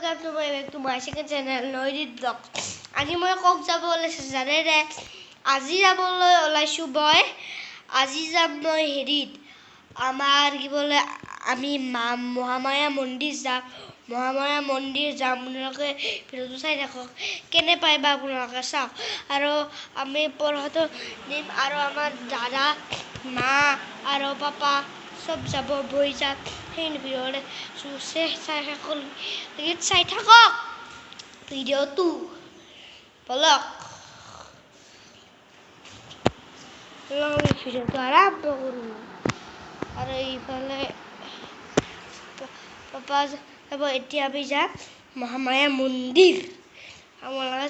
welcome to my back to my second channel Noidit Vlog. আজি মই কক যাব ওলাইছো জানে ৰে আজি যাবলৈ ওলাইছো বয় আজি যাম মই হেৰিত আমাৰ কি বলে আমি মহামায়া মন্দিৰ যাম আপোনালোকে ভিডিঅ'টো চাই থাকক কেনে পাইবা আপোনালোকে চাওক আৰু আমি পঢ়াটো নিম আৰু আমাৰ দাদা মা আৰু পাপা সব যাব বই যাম সেই ভিডিঅ'লে চাই থাকক ভিডিঅ'টো বলক ভিডিঅ'টো আৰম্ভ কৰোঁ আৰু এইফালে পাপা যাব এতিয়া আমি যাম মহামায়া মন্দিৰ আপোনালোকে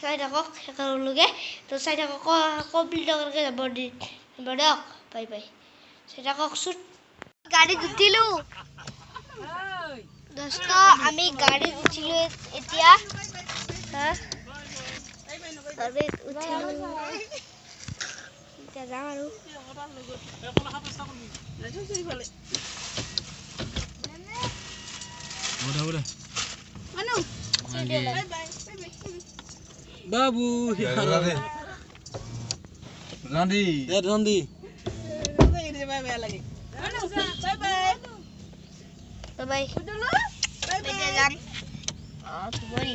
চাই থাকক একেলগে তো চাই থাকক কমপ্লিট কৰি যাব দিয়ক বাই বাই চাই থাককচোন গাড়ীত উঠিলোঁ দোস্ত আমি গাড়ীত উঠিলোঁ এতিয়া গাড়ীত উঠিলোঁ এতিয়া যাম আৰু Babu, Randi. Bye bye. Bye jam. Sorry.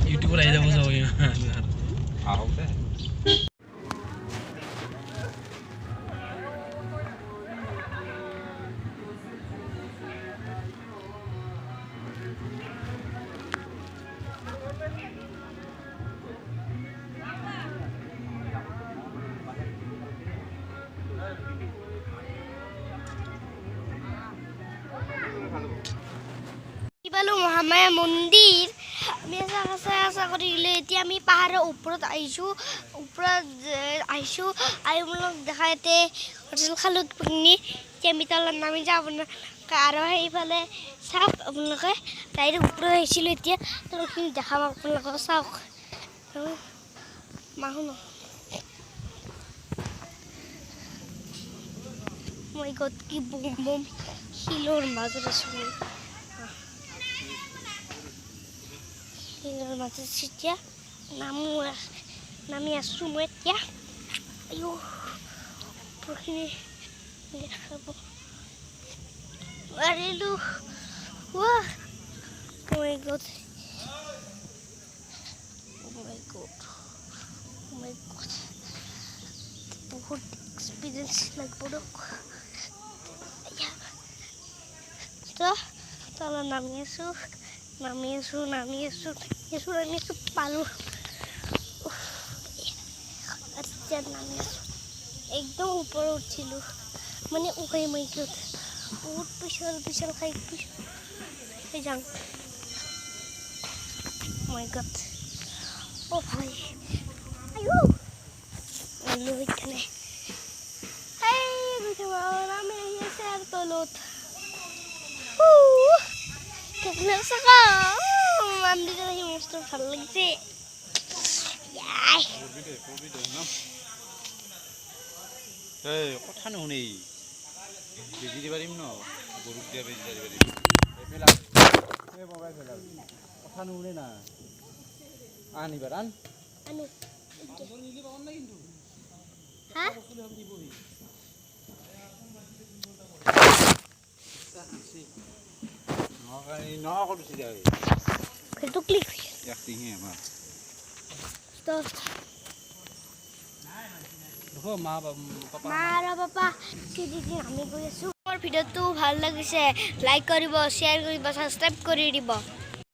YouTube aja mau sawi. Mahamaya মন্দিৰ আমি আশা কৰিলে এতিয়া আমি পাহাৰৰ ওপৰত আহিছোঁ আৰু মোক দেখাইতে হোটেল খালত পিনি এতিয়া আমি তলত নামি যাওঁ আপোনালোকে আৰু সেইফালে চাওক আপোনালোকে ডাইৰেক্ট ওপৰত আহিছিলোঁ এতিয়া তলখিনি দেখাম আপোনালোকক চাওক মাহো ন মই গত কি বম শিলৰ মাজত আছোঁ এতিয়া নামি আছোঁ মই এতিয়া ওপৰখিনি দেখাব পাৰিলোঁ বহুত এক্সপিৰিয়েঞ্চ লাগিব তলত নামি আছোঁ পালোঁ নামি আছোঁ একদম ওপৰত উঠিলোঁ মানে মই বহুত পিছল খাই যাওঁ মই ভাই সেইকাৰণে নামি আহি আছে আৰু তলত মস্ত ভাল লাগিছে কথা নুশুনে বেজি দিব পাৰিম ন গৰুক দিয়া বেজি দিব পাৰিম কথা নুশুনে না আনিবা আন itu klik ভিডিঅ'টো ভাল লাগিছে লাইক কৰিব শ্বেয়াৰ কৰিব ছাবস্ক্ৰাইব কৰি দিব